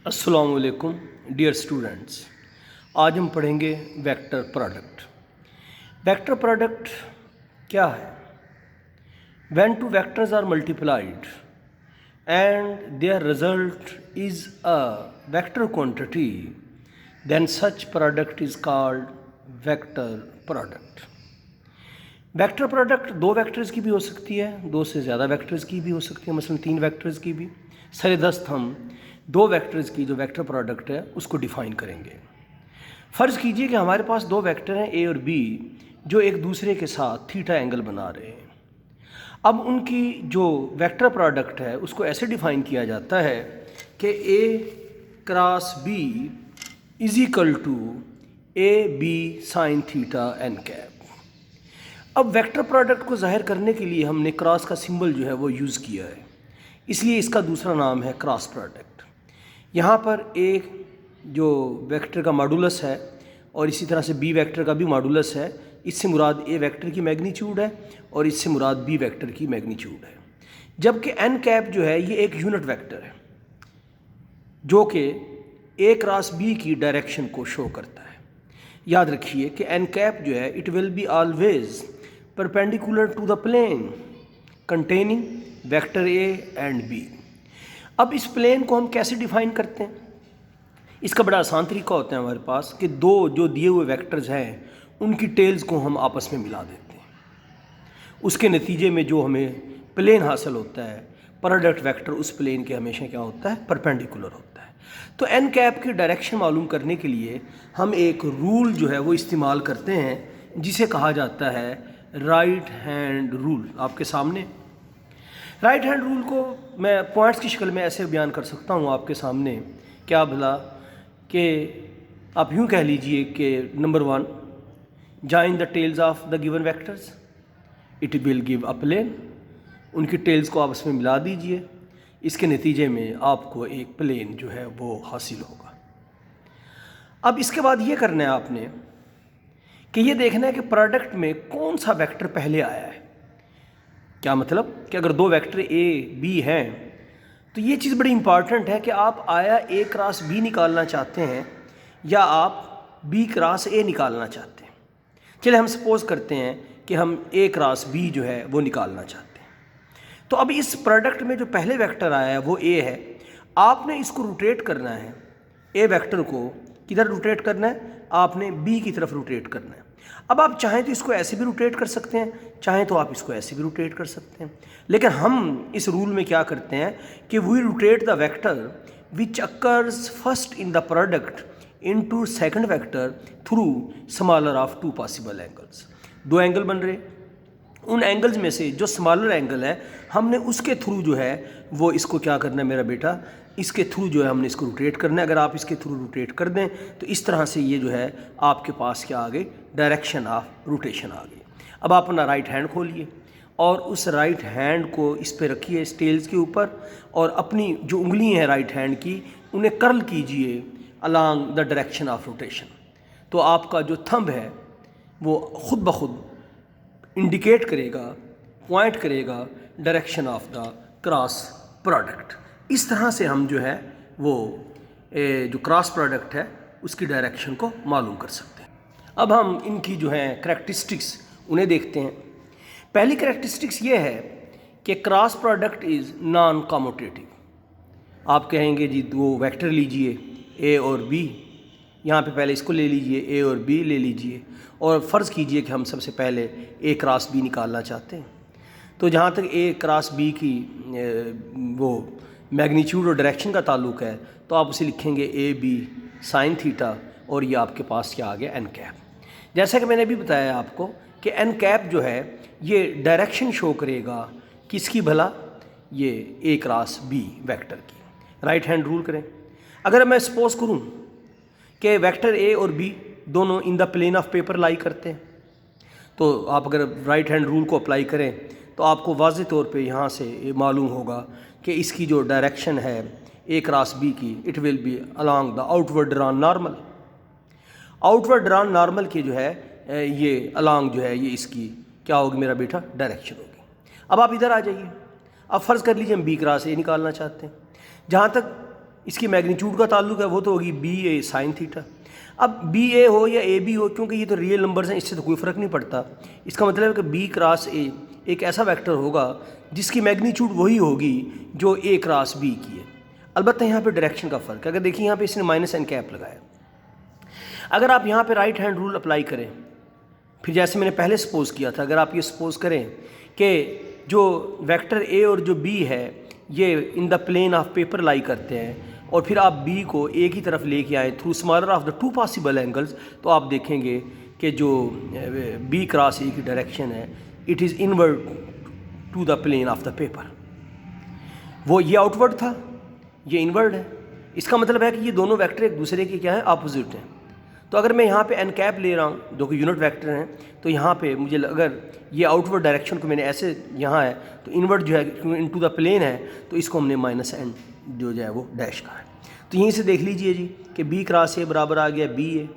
अस्सलाम वालेकुम dear students. आज हम पढ़ेंगे वेक्टर प्रोडक्ट। वेक्टर प्रोडक्ट क्या है? When two vectors are multiplied and their result is a vector quantity then such product is called vector product. Vector product दो vectors की भी हो सकती है, दो से ज़्यादा वेक्टर्स की भी हो सकती है, मसलन 3 वेक्टर्स की भी। सरेदस्त हम दो वेक्टर्स की जो वेक्टर प्रोडक्ट है उसको डिफ़ाइन करेंगे। फ़र्ज़ कीजिए कि हमारे पास दो वेक्टर हैं ए और बी जो एक दूसरे के साथ थीटा एंगल बना रहे हैं। अब उनकी जो वेक्टर प्रोडक्ट है उसको ऐसे डिफ़ाइन किया जाता है कि A cross B is equal to A B sine theta N cap. अब वेक्टर प्रोडक्ट को ज़ाहिर करने के लिए हमने क्रॉस का सिंबल जो है वो यूज़ किया है, इसलिए इसका दूसरा नाम है क्रॉस प्रोडक्ट। यहाँ पर ए जो वेक्टर का मॉडुलस है और इसी तरह से बी वेक्टर का भी मॉडुलस है। इससे मुराद ए वेक्टर की मैग्नीट्यूड है और इससे मुराद बी वेक्टर की मैग्नीट्यूड है। जबकि एन कैप जो है ये एक यूनिट वेक्टर है जो कि ए क्रॉस बी की डायरेक्शन को शो करता है। याद रखिए कि एन कैप जो है it will be always perpendicular to the plane containing vector A and B. अब इस प्लेन को हम कैसे डिफ़ाइन करते हैं? इसका बड़ा आसान तरीका होता है हमारे पास कि दो जो दिए हुए वेक्टर्स हैं उनकी टेल्स को हम आपस में मिला देते हैं। उसके नतीजे में जो हमें प्लेन हासिल होता है, प्रोडक्ट वेक्टर उस प्लेन के हमेशा क्या होता है? परपेंडिकुलर होता है। तो एन कैप की डायरेक्शन मालूम करने के लिए हम एक रूल जो है वो इस्तेमाल करते हैं जिसे कहा जाता है राइट हैंड रूल। आपके सामने राइट हैंड रूल को मैं पॉइंट्स की शक्ल में ऐसे बयान कर सकता हूँ आपके सामने। क्या भला कि आप यूँ कह लीजिए कि number 1, join the tails of the given vectors, it will give a plane. उनकी टेल्स को आपस में मिला दीजिए, इसके नतीजे में आपको एक प्लेन जो है वो हासिल होगा। अब इसके बाद ये करना है आपने कि ये देखना है कि प्रोडक्ट में कौन सा वेक्टर पहले आया है। क्या मतलब कि अगर दो वेक्टर ए बी हैं तो ये चीज़ बड़ी इंपॉर्टेंट है कि आप आया ए क्रॉस बी निकालना चाहते हैं या आप बी क्रॉस ए निकालना चाहते हैं। चलिए हम सपोज़ करते हैं कि हम ए क्रॉस बी जो है वो निकालना चाहते हैं। तो अब इस प्रोडक्ट में जो पहले वेक्टर आया है वो ए है। आपने इसको रोटेट करना है, ए वेक्टर को किधर रोटेट करना है? आपने बी की तरफ रोटेट करना है। अब आप चाहें तो इसको ऐसे भी रोटेट कर सकते हैं, चाहें तो आप इसको ऐसे भी रोटेट कर सकते हैं। लेकिन हम इस रूल में क्या करते हैं कि we rotate the vector which occurs first in the product into second vector through smaller of 2 possible angles. दो एंगल बन रहे, उन एंगल्स में से जो स्मॉलर एंगल है हमने उसके थ्रू जो है वो इसको क्या करना है मेरा बेटा, इसके थ्रू जो है हमने इसको रोटेट करना है। अगर आप इसके थ्रू रोटेट कर दें तो इस तरह से ये जो है आपके पास क्या आ गई? डायरेक्शन ऑफ रोटेशन आ गई। अब आप अपना राइट हैंड खोलिए और उस राइट हैंड को इस पे रखिए स्टेल्स के ऊपर और अपनी जो उंगली हैं राइट हैंड की उन्हें कर्ल कीजिए along the direction of rotation. तो आपका जो थंब है वो खुद ब खुद इंडिकेट करेगा, पॉइंट करेगा direction of the cross product. इस तरह से हम जो है वो जो क्रॉस प्रोडक्ट है उसकी डायरेक्शन को मालूम कर सकते हैं। अब हम इनकी जो है करैक्टरिस्टिक्स उन्हें देखते हैं। पहली करैक्टरिस्टिक्स ये है कि cross product is non commutative. आप कहेंगे जी दो वेक्टर लीजिए ए और बी, यहाँ पे पहले इसको ले लीजिए, ए और बी ले लीजिए और फ़र्ज़ कीजिए कि हम सबसे पहले ए क्रॉस बी निकालना चाहते हैं। तो जहाँ तक ए क्रॉस बी की वो मैग्नीट्यूड और डायरेक्शन का ताल्लुक़ है तो आप उसे लिखेंगे ए बी साइन थीटा और ये आपके पास क्या आ गया? N cap. जैसा कि मैंने अभी बताया आपको कि एन कैप जो है ये डायरेक्शन शो करेगा किसकी भला? ये ए क्रॉस बी वेक्टर की। राइट हैंड रूल करें। अगर मैं सपोज़ करूँ कि वेक्टर ए और बी दोनों in the plane of paper lie करते हैं तो आप अगर राइट हैंड रूल को अप्लाई करें तो आपको वाज़ेह तौर पे यहाँ से ये मालूम होगा कि इसकी जो डायरेक्शन है ए क्रॉस बी की it will B along the outward drawn normal. Outward drawn normal की जो है ये अलॉन्ग जो है ये इसकी क्या होगी मेरा बेटा? डायरेक्शन होगी। अब आप इधर आ जाइए। अब फ़र्ज़ कर लीजिए हम बी क्रॉस ए निकालना चाहते हैं। जहाँ तक इसकी मैग्नीट्यूड का ताल्लुक है वो तो होगी बी ए साइन थीटा। अब बी ए हो या ए बी हो, क्योंकि ये तो रियल नंबर्स हैं, इससे तो कोई फ़र्क नहीं पड़ता। इसका मतलब है कि बी क्रॉस ए एक ऐसा वेक्टर होगा जिसकी मैग्नीट्यूड वही होगी जो ए क्रॉस बी की है। अलबत्ता यहाँ पे डायरेक्शन का फ़र्क है। अगर देखिए यहाँ पे इसने माइनस एन कैप लगाया, अगर आप यहाँ पे राइट हैंड रूल अप्लाई करें, फिर जैसे मैंने पहले सपोज़ किया था, अगर आप ये सपोज़ करें कि जो वेक्टर ए और जो बी है ये in the plane of paper lie करते हैं और फिर आप बी को ए की तरफ लेके आए through smaller of the two possible angles, तो आप देखेंगे कि जो बी क्रॉस ए की डायरेक्शन है it is inward to the plane of the paper. वो ये आउटवर्ड था, ये इनवर्ड है। इसका मतलब है कि ये दोनों वेक्टर एक दूसरे के क्या हैं, अपोजिट हैं। तो अगर मैं यहाँ पे एन कैप ले रहा हूँ जो कि यूनिट वेक्टर हैं, तो यहाँ पे मुझे अगर ये आउटवर्ड डायरेक्शन को मैंने ऐसे यहाँ है तो इनवर्ड जो है इनटू द प्लेन है, तो इसको हमने माइनस एन जो है वो डैश का है। तो यहीं से देख लीजिए जी कि बी क्रॉस ए बराबर आ गया B A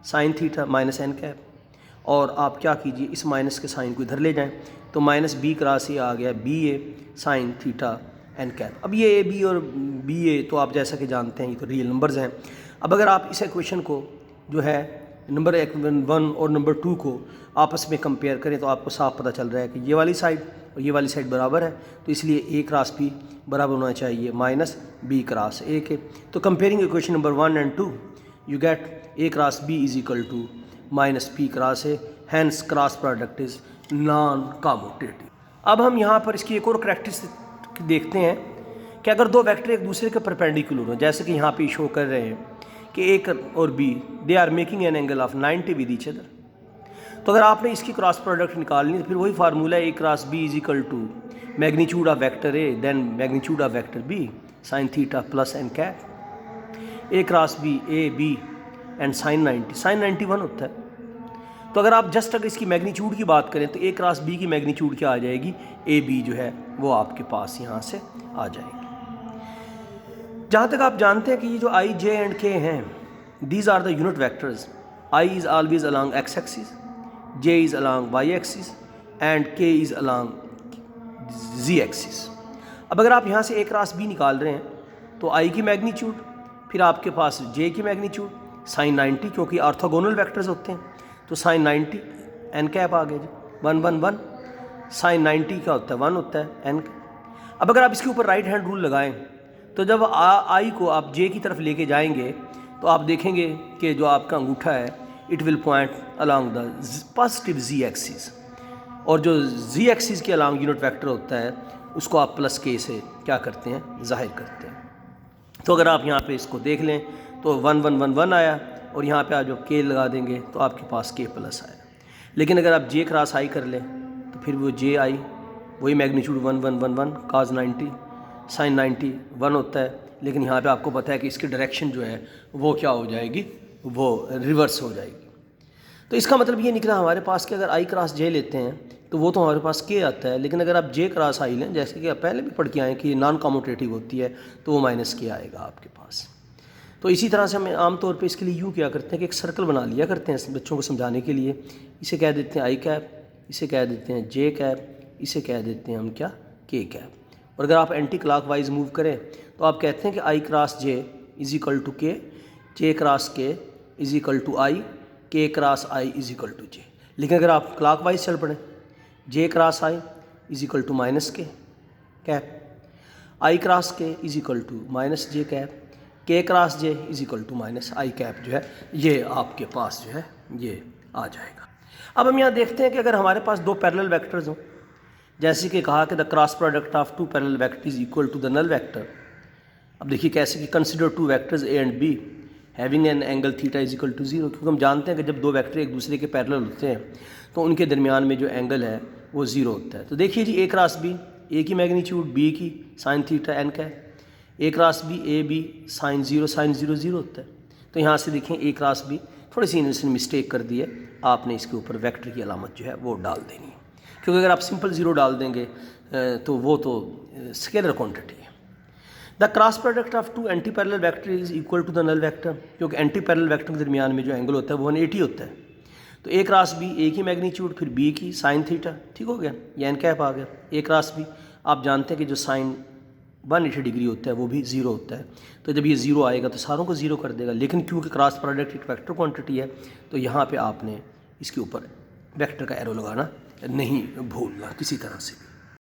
sine theta minus N cap, और आप क्या कीजिए इस माइनस के साइन को इधर ले जाएं, तो माइनस बी क्रॉस ए आ गया B A sine theta N cap. अब ये ए बी और बी ए तो आप जैसा कि जानते हैं ये तो रियल नंबर्स हैं। अब अगर आप इस इक्वेशन को जो है नंबर 1 और नंबर 2 को आपस में कंपेयर करें तो आपको साफ पता चल रहा है कि ये वाली साइड और ये वाली साइड बराबर है, तो इसलिए ए क्रॉस बी बराबर होना चाहिए माइनस बी क्रॉस ए के। तो comparing equation number 1 and 2 you get A cross B is equal to minus B cross A, hence cross product is non commutative. अब हम यहाँ पर इसकी एक और करैक्टरिस्टिक देखते हैं कि अगर दो वेक्टर एक दूसरे के परपेंडिकुलर हो, जैसे कि यहाँ पे शो कर रहे हैं कि ए और B they are making an angle of 90 with each other, तो अगर आपने इसकी क्रॉस प्रोडक्ट निकालनी तो फिर वही फार्मूला है A cross B is equal to magnitude of vector A then magnitude of vector B sine theta plus N cap. A cross B A B and sine 90 1 होता है। तो अगर आप जस्ट अगर इसकी मैग्नीट्यूड की बात करें तो ए क्रॉस बी की मैग्नीट्यूड क्या आ जाएगी, ए बी जो है वो आपके पास यहाँ से आ जाएगी। जहाँ तक आप जानते हैं कि ये जो आई जे एंड के हैं these are the unit vectors. I is always along X axis, J is along Y axis and K is along Z axis. अब अगर आप यहाँ से ए क्रॉस बी निकाल रहे हैं तो आई की मैग्नीट्यूड, फिर आपके पास जे की मैग्नीट्यूड साइन 90, क्योंकि ऑर्थोगोनल वेक्टर्स होते हैं तो साइन 90 एन कैप आ गया जी 1 1 1, साइन 90 क्या होता है 1 होता है एन। अब अगर आप इसके ऊपर राइट हैंड रूल लगाएं तो जब आई को आप जे की तरफ लेके जाएंगे तो आप देखेंगे कि जो आपका अंगूठा है it will point along the positive Z axis, और जो जी एक्सिस के अलॉन्ग यूनिट वेक्टर होता है उसको आप प्लस के से क्या करते हैं, जाहिर करते हैं। तो अगर आप यहाँ पे इसको देख लें तो 1 1 1 1 आया, और यहाँ पे आप जब के लगा देंगे तो आपके पास के प्लस आया। लेकिन अगर आप जे क्रॉस आई कर लें तो फिर वो जे आई वही मैग्नीट्यूड 1 1 1 1 cos 90 साइन 90 1 होता है। लेकिन यहाँ पे आपको पता है कि इसकी डायरेक्शन जो है वो क्या हो जाएगी, वो रिवर्स हो जाएगी। तो इसका मतलब ये निकला हमारे पास कि अगर आई क्रॉस जे लेते हैं तो वो तो हमारे पास के आता है, लेकिन अगर आप जे क्रॉस आई लें जैसे कि आप पहले भी पढ़ के आए कि नॉन कॉम्यूटेटिव होती है तो वो माइनस के आएगा आपके पास। तो इसी तरह से हम आमतौर पे इसके लिए यूँ क्या करते हैं कि एक सर्कल बना लिया करते हैं बच्चों को समझाने के लिए। इसे कह देते हैं आई कैप, इसे कह देते हैं जे कैप, इसे कह देते हैं हम क्या, के कैप। और अगर आप एंटी क्लॉकवाइज मूव करें तो आप कहते हैं कि I cross J is equal to K, J cross K is equal to I, K cross I is equal to J. लेकिन अगर आप क्लॉकवाइज चल पड़ें, J cross I is equal to minus K cap, I cross K is equal to minus J cap, K cross J is equal to minus I cap जो है ये आपके पास जो है ये आ जाएगा। अब हम यहाँ देखते हैं कि अगर हमारे पास दो पैरेलल वेक्टर्स हों, जैसे कि कहा कि the cross product of two parallel vector is equal to the null vector. अब देखिए कैसे कि consider two vectors A and B having an angle theta is equal to 0, क्योंकि हम जानते हैं कि जब दो वेक्टर एक दूसरे के पैरेलल होते हैं तो उनके दरमियान में जो एंगल है वो 0 होता है। तो देखिए जी ए क्रॉस बी, ए की मैग्नीट्यूड बी की साइन थीटा एन का है, A cross B A B sine 0 0 होता है। तो यहाँ से देखें ए क्रॉस बी थोड़ी सी इसने मिस्टेक कर दी है, आपने इसके ऊपर वेक्टर की अलामत जो है वो डाल देनी है, क्योंकि अगर आप सिंपल 0 डाल देंगे तो वो तो स्केलर क्वांटिटी है। The cross product of two anti parallel vector is equal to the null vector, क्योंकि एंटी पैरेलल वेक्टर के दरमियान में जो एंगल होता है वो 180 होता है। तो ए क्रॉस बी, ए की मैग्नीट्यूड फिर बी की साइन थीटा, ठीक हो गया, ये एन कैप आ गया। ए क्रॉस बी आप जानते हैं कि जो साइन 180 डिग्री होता है वो भी ज़ीरो होता है। तो जब ये ज़ीरो आएगा तो सारों को ज़ीरो कर देगा, लेकिन क्योंकि क्रॉस प्रोडक्ट एक वेक्टर क्वांटिटी है तो यहाँ पे आपने इसके ऊपर वेक्टर का एरो लगाना नहीं भूलना किसी तरह से।